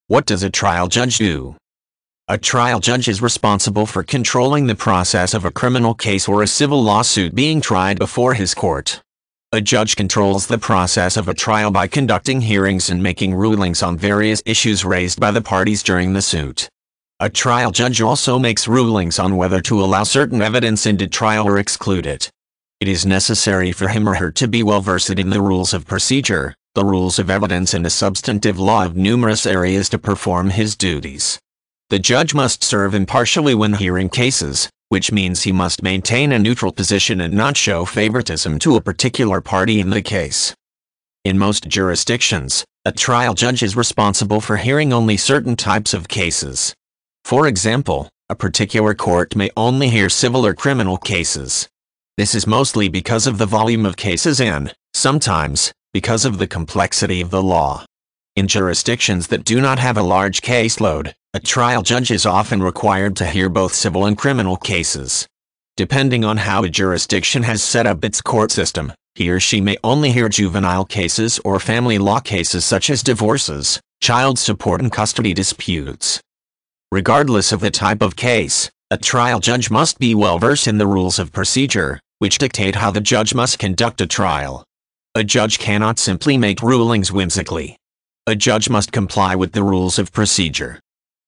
What does a trial judge do? A trial judge is responsible for controlling the process of a criminal case or a civil lawsuit being tried before his court. A judge controls the process of a trial by conducting hearings and making rulings on various issues raised by the parties during the suit. A trial judge also makes rulings on whether to allow certain evidence into trial or exclude it. It is necessary for him or her to be well versed in the rules of procedure, the rules of evidence and the substantive law of numerous areas to perform his duties. The judge must serve impartially when hearing cases, which means he must maintain a neutral position and not show favoritism to a particular party in the case. In most jurisdictions, a trial judge is responsible for hearing only certain types of cases. For example, a particular court may only hear civil or criminal cases. This is mostly because of the volume of cases and, sometimes, because of the complexity of the law. In jurisdictions that do not have a large caseload, a trial judge is often required to hear both civil and criminal cases. Depending on how a jurisdiction has set up its court system, he or she may only hear juvenile cases or family law cases such as divorces, child support and custody disputes. Regardless of the type of case, a trial judge must be well versed in the rules of procedure, which dictate how the judge must conduct a trial. A judge cannot simply make rulings whimsically. A judge must comply with the rules of procedure.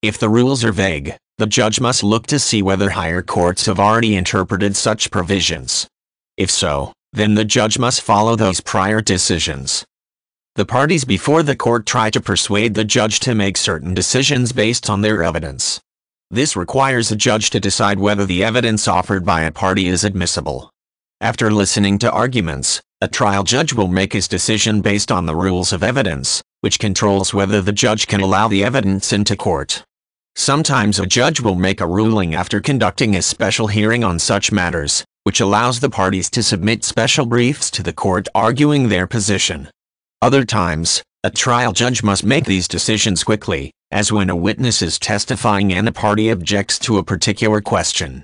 If the rules are vague, the judge must look to see whether higher courts have already interpreted such provisions. If so, then the judge must follow those prior decisions. The parties before the court try to persuade the judge to make certain decisions based on their evidence. This requires a judge to decide whether the evidence offered by a party is admissible. After listening to arguments, a trial judge will make his decision based on the rules of evidence, which controls whether the judge can allow the evidence into court. Sometimes a judge will make a ruling after conducting a special hearing on such matters, which allows the parties to submit special briefs to the court arguing their position. Other times, a trial judge must make these decisions quickly, as when a witness is testifying and a party objects to a particular question.